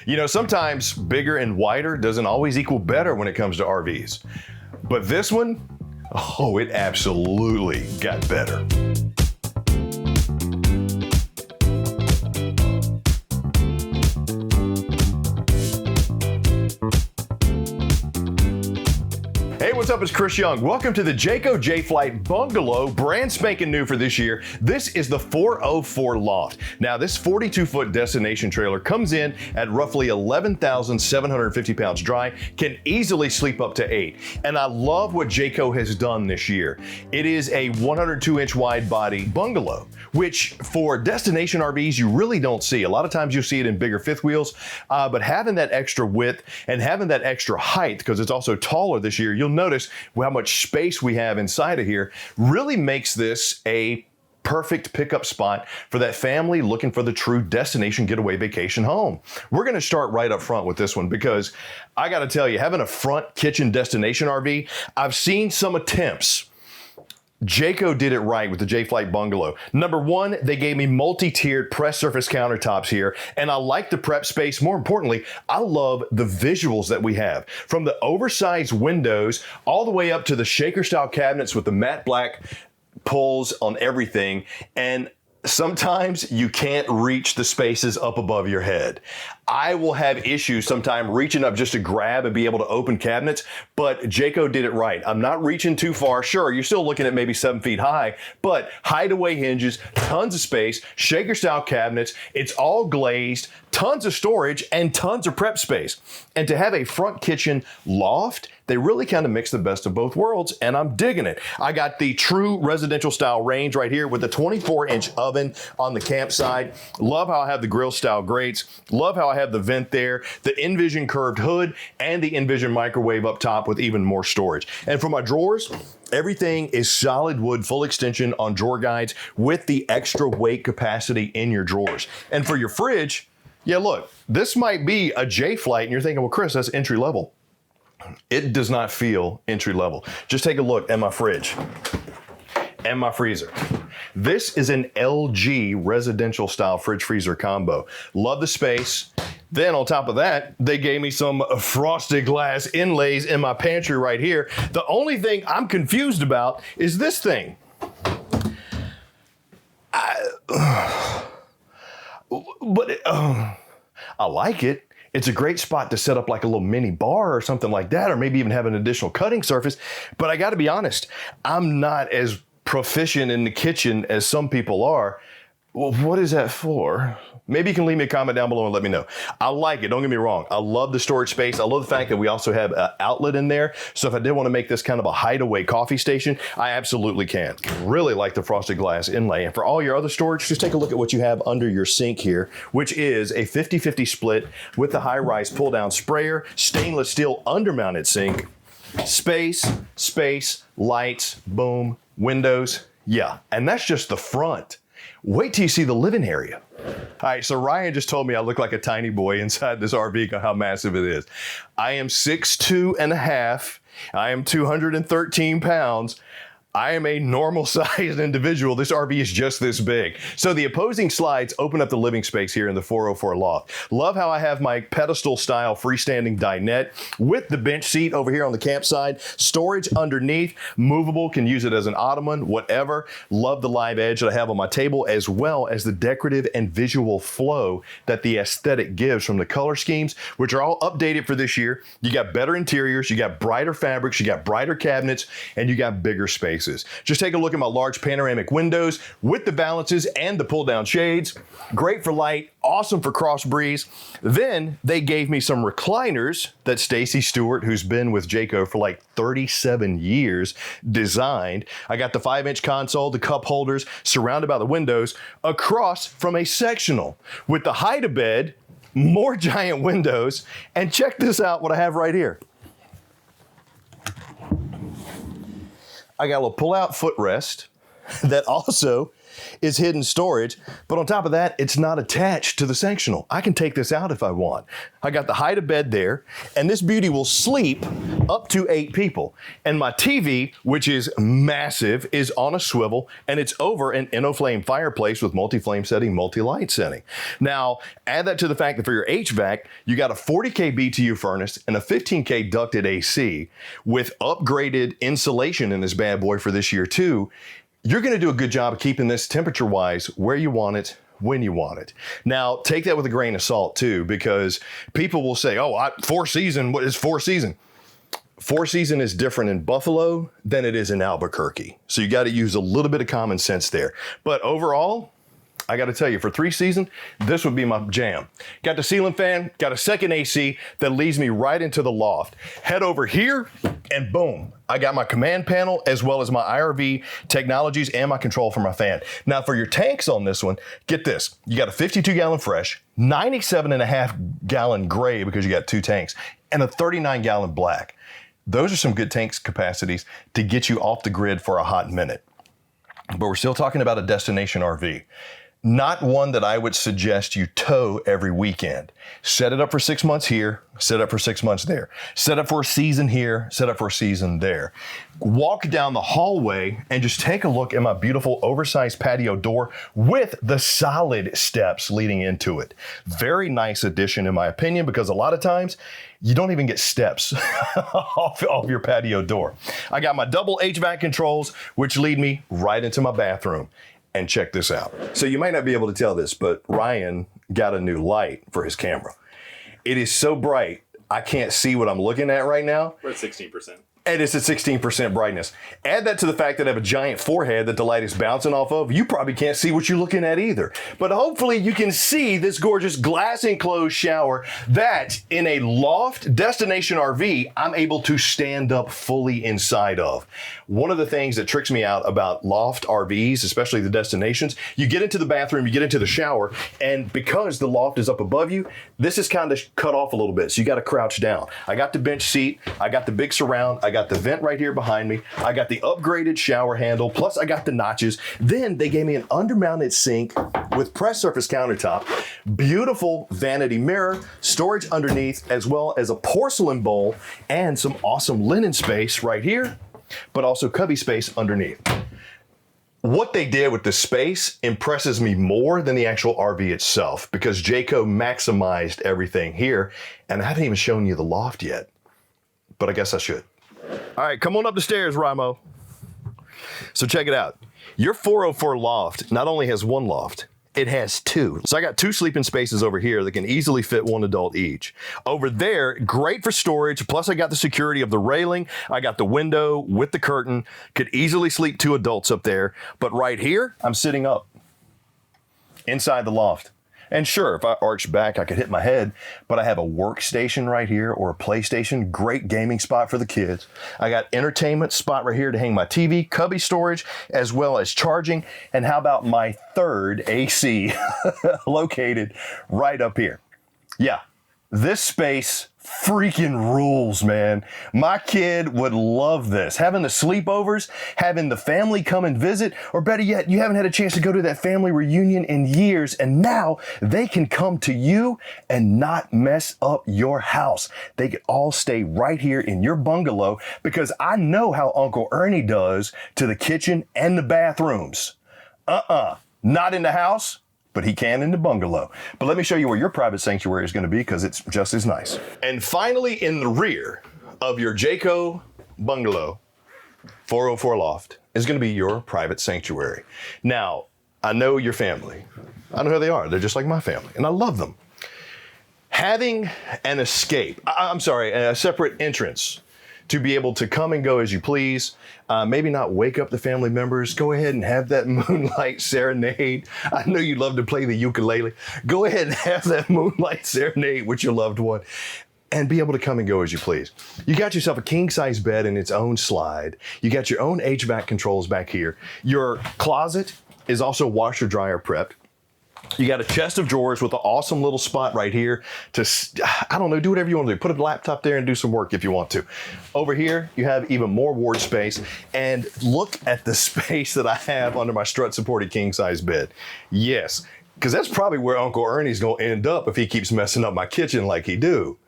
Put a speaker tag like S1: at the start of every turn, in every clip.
S1: You know, sometimes bigger and wider doesn't always equal better when it comes to RVs. But this one, oh, it absolutely got better. Hey, what's up? It's Chris Young. Welcome to the Jayco Jay Flight Bungalow, brand spanking new for this year. This is the 404 Loft. Now, this 42-foot destination trailer comes in at roughly 11,750 pounds dry, can easily sleep up to 8. And I love what Jayco has done this year. It is a 102-inch wide body bungalow, which for destination RVs, you really don't see. A lot of times you'll see it in bigger fifth wheels, but having that extra width and having that extra height, because it's also taller this year, you'll notice how much space we have inside of here really makes this a perfect pickup spot for that family looking for the true destination getaway vacation home. We're going to start right up front with this one because I got to tell you, having a front kitchen destination RV, I've seen some attempts. Jayco did it right with the Jay Flight Bungalow. Number one, they gave me multi-tiered press surface countertops here, and I like the prep space. More importantly, I love the visuals that we have. From the oversized windows all the way up to the shaker-style cabinets with the matte black pulls on everything, and sometimes you can't reach the spaces up above your head. I will have issues sometimes reaching up just to grab and be able to open cabinets, but Jayco did it right. I'm not reaching too far. Sure, you're still looking at maybe 7 feet high, but hideaway hinges, tons of space, shaker style cabinets, it's all glazed, tons of storage, and tons of prep space. And to have a front kitchen loft, they really kind of mix the best of both worlds, and I'm digging it. I got the true residential style range right here with the 24-inch oven on the campsite. Love how I have the grill style grates. Love how I have the vent there, the Envision curved hood, and the Envision microwave up top with even more storage. And for my drawers, everything is solid wood, full extension on drawer guides with the extra weight capacity in your drawers. And for your fridge, yeah, look, this might be a Jay Flight, and you're thinking, well, Chris, that's entry level. It does not feel entry level. Just take a look at my fridge and my freezer. This is an LG residential style fridge freezer combo. Love the space. Then on top of that, they gave me some frosted glass inlays in my pantry right here. The only thing I'm confused about is this thing. I like it. It's a great spot to set up like a little mini bar or something like that, or maybe even have an additional cutting surface. But I got to be honest, I'm not as proficient in the kitchen as some people are. Well, what is that for? Maybe you can leave me a comment down below and let me know. I like it, don't get me wrong. I love the storage space. I love the fact that we also have an outlet in there. So if I did want to make this kind of a hideaway coffee station, I absolutely can. Really like the frosted glass inlay. And for all your other storage, just take a look at what you have under your sink here, which is a 50-50 split with the high-rise pull-down sprayer, stainless steel undermounted sink, space, lights, boom, windows. Yeah, and that's just the front. Wait till you see the living area. All right, so Ryan just told me I look like a tiny boy inside this RV, how massive it is. I am 6'2 and a half. I am 213 pounds. I am a normal sized individual. This RV is just this big. So the opposing slides open up the living space here in the 404 Loft. Love how I have my pedestal style freestanding dinette with the bench seat over here on the campsite. Storage underneath, movable, can use it as an ottoman, whatever. Love the live edge that I have on my table, as well as the decorative and visual flow that the aesthetic gives from the color schemes, which are all updated for this year. You got better interiors, you got brighter fabrics, you got brighter cabinets, and you got bigger spaces. Just take a look at my large panoramic windows with the balances and the pull down shades. Great for light, awesome for cross breeze. Then they gave me some recliners that Stacy Stewart, who's been with Jayco for like 37 years, designed. I got the 5-inch console, the cup holders surrounded by the windows across from a sectional with the hide-a-bed, more giant windows, and check this out, what I have right here. I got a little pull-out footrest that also is hidden storage. But on top of that, it's not attached to the sectional. I can take this out if I want. I got the height of bed there, and this beauty will sleep up to 8 people. And my TV, which is massive, is on a swivel, and it's over an InnoFlame fireplace with multi-flame setting, multi-light setting. Now, add that to the fact that for your HVAC, you got a 40K BTU furnace and a 15K ducted AC with upgraded insulation in this bad boy for this year too. You're gonna do a good job of keeping this temperature-wise where you want it, when you want it. Now, take that with a grain of salt too, because people will say, oh, 4 season, what is 4 season? 4 season is different in Buffalo than it is in Albuquerque. So you gotta use a little bit of common sense there. But overall, I got to tell you, for 3 season, this would be my jam. Got the ceiling fan, got a second AC that leads me right into the loft. Head over here and boom, I got my command panel as well as my IRV technologies and my control for my fan. Now for your tanks on this one, get this. You got a 52-gallon fresh, 97.5-gallon gray because you got 2 tanks, and a 39-gallon black. Those are some good tanks capacities to get you off the grid for a hot minute. But we're still talking about a destination RV. Not one that I would suggest you tow every weekend. Set it up for 6 months here, set up for 6 months there. Set up for a season here, set up for a season there. Walk down the hallway and just take a look at my beautiful oversized patio door with the solid steps leading into it. Very nice addition in my opinion, because a lot of times you don't even get steps off your patio door. I got my double HVAC controls, which lead me right into my bathroom. And check this out. So you might not be able to tell this, but Ryan got a new light for his camera. It is so bright, I can't see what I'm looking at right now.
S2: We're at 16%.
S1: And it's at 16% brightness. Add that to the fact that I have a giant forehead that the light is bouncing off of. You probably can't see what you're looking at either. But hopefully you can see this gorgeous glass enclosed shower that in a loft destination RV, I'm able to stand up fully inside of. One of the things that tricks me out about loft RVs, especially the destinations, you get into the bathroom, you get into the shower, and because the loft is up above you, this is kind of cut off a little bit. So you got to crouch down. I got the bench seat, I got the big surround, I got the vent right here behind me. I got the upgraded shower handle, plus I got the notches. Then they gave me an undermounted sink with press surface countertop, beautiful vanity mirror, storage underneath, as well as a porcelain bowl and some awesome linen space right here, but also cubby space underneath. What they did with the space impresses me more than the actual RV itself, because Jayco maximized everything here, and I haven't even shown you the loft yet, but I guess I should. All right, come on up the stairs, Ramo. So check it out. Your 404 loft not only has 1 loft, it has 2. So I got 2 sleeping spaces over here that can easily fit 1 adult each. Over there, great for storage, plus I got the security of the railing, I got the window with the curtain, could easily sleep 2 adults up there. But right here, I'm sitting up inside the loft. And sure, if I arch back, I could hit my head, but I have a workstation right here or a PlayStation, great gaming spot for the kids. I got entertainment spot right here to hang my TV, cubby storage, as well as charging. And how about my 3rd AC located right up here? Yeah, this space freaking rules, man. My kid would love this. Having the sleepovers, having the family come and visit, or better yet, you haven't had a chance to go to that family reunion in years, and now they can come to you and not mess up your house. They could all stay right here in your bungalow, because I know how Uncle Ernie does to the kitchen and the bathrooms. Not in the house, but he can in the bungalow. But let me show you where your private sanctuary is going to be, because it's just as nice. And finally, in the rear of your Jayco Bungalow 404 Loft is going to be your private sanctuary. Now, I know your family. I know who they are. They're just like my family, and I love them. Having an escape, a separate entrance to be able to come and go as you please, maybe not wake up the family members, go ahead and have that moonlight serenade. I know you love to play the ukulele. Go ahead and have that moonlight serenade with your loved one and be able to come and go as you please. You got yourself a king size bed in its own slide. You got your own HVAC controls back here. Your closet is also washer dryer prepped. You got a chest of drawers with an awesome little spot right here to, I don't know, do whatever you want to do. Put a laptop there and do some work if you want to. Over here, you have even more ward space. And look at the space that I have under my strut supported king size bed. Yes, because that's probably where Uncle Ernie's gonna end up if he keeps messing up my kitchen like he do.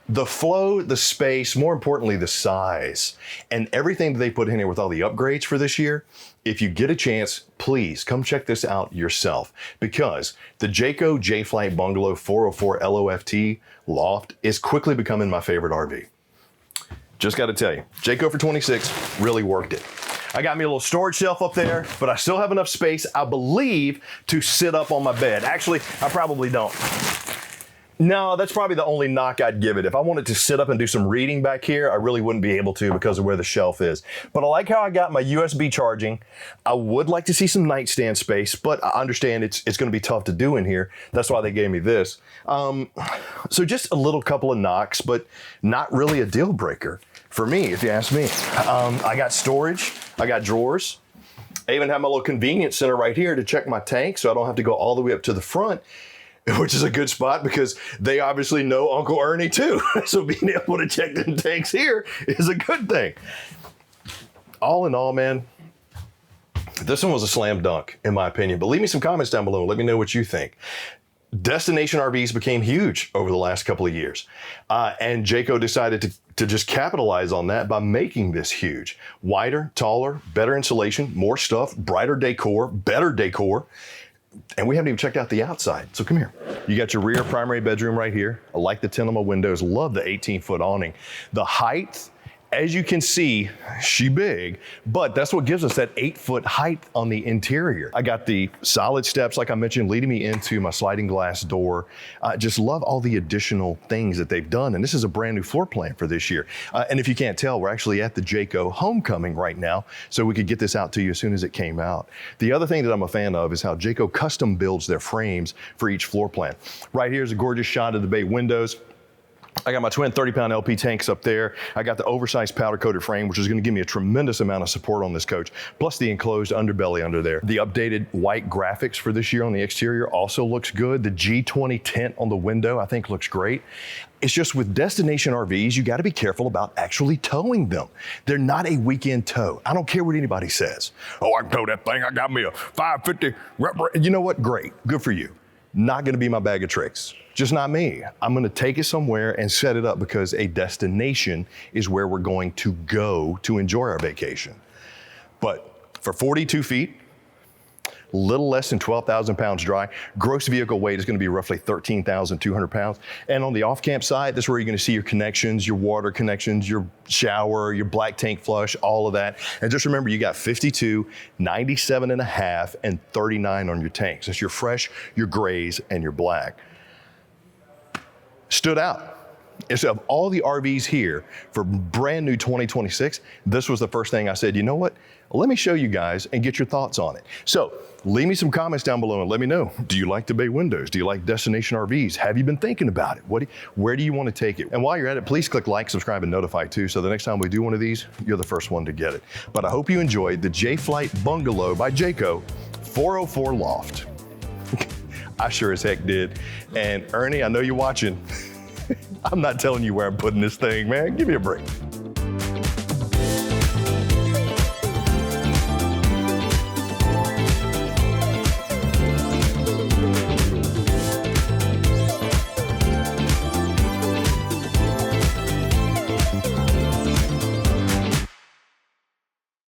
S1: The flow, the space, more importantly, the size, and everything that they put in here with all the upgrades for this year, if you get a chance, please come check this out yourself, because the Jayco Jay Flight Bungalow 404 LOFT Loft is quickly becoming my favorite RV. Just got to tell you, Jayco for 26 really worked it. I got me a little storage shelf up there, but I still have enough space, I believe, to sit up on my bed. Actually, I probably don't. No, that's probably the only knock I'd give it. If I wanted to sit up and do some reading back here, I really wouldn't be able to because of where the shelf is. But I like how I got my USB charging. I would like to see some nightstand space, but I understand it's going to be tough to do in here. That's why they gave me this. So just a little couple of knocks, but not really a deal breaker for me, if you ask me. I got storage, I got drawers. I even have my little convenience center right here to check my tank so I don't have to go all the way up to the front, which is a good spot because they obviously know Uncle Ernie too. So being able to check them tanks here is a good thing. All in all, man, this one was a slam dunk in my opinion, but leave me some comments down below and let me know what you think. Destination RVs became huge over the last couple of years. And Jayco decided to just capitalize on that by making this huge. Wider, taller, better insulation, more stuff, brighter decor, better decor. And we haven't even checked out the outside, so come here. You got your rear primary bedroom right here. I like the Tenema windows, love the 18-foot awning. The height, as you can see, she big, but that's what gives us that 8-foot height on the interior. I got the solid steps, like I mentioned, leading me into my sliding glass door. Just love all the additional things that they've done, and this is a brand new floor plan for this year. And if you can't tell, we're actually at the Jayco homecoming right now, so we could get this out to you as soon as it came out. The other thing that I'm a fan of is how Jayco custom builds their frames for each floor plan. Right here is a gorgeous shot of the bay windows. I got my twin 30-pound LP tanks up there. I got the oversized powder-coated frame, which is going to give me a tremendous amount of support on this coach, plus the enclosed underbelly under there. The updated white graphics for this year on the exterior also looks good. The G20 tint on the window, I think, looks great. It's just with destination RVs, you got to be careful about actually towing them. They're not a weekend tow. I don't care what anybody says. Oh, I can tow that thing. I got me a 550. You know what? Great. Good for you. Not going to be my bag of tricks. Just not me. I'm going to take it somewhere and set it up because a destination is where we're going to go to enjoy our vacation. But for 42 feet, little less than 12,000 pounds dry. Gross vehicle weight is going to be roughly 13,200 pounds. And on the off-camp side, this is where you're going to see your connections, your water connections, your shower, your black tank flush, all of that. And just remember, you got 52, 97.5, and 39 on your tanks. That's your fresh, your grays, and your black. Stood out. So of all the RVs here for brand new 2026, this was the first thing I said, you know what? Let me show you guys and get your thoughts on it. So leave me some comments down below and let me know. Do you like the bay windows? Do you like destination RVs? Have you been thinking about it? Where do you want to take it? And while you're at it, please click like, subscribe, and notify too. So the next time we do one of these, you're the first one to get it. But I hope you enjoyed the Jay Flight Bungalow by Jayco 404 Loft. I sure as heck did. And Ernie, I know you're watching. I'm not telling you where I'm putting this thing, man. Give me a break.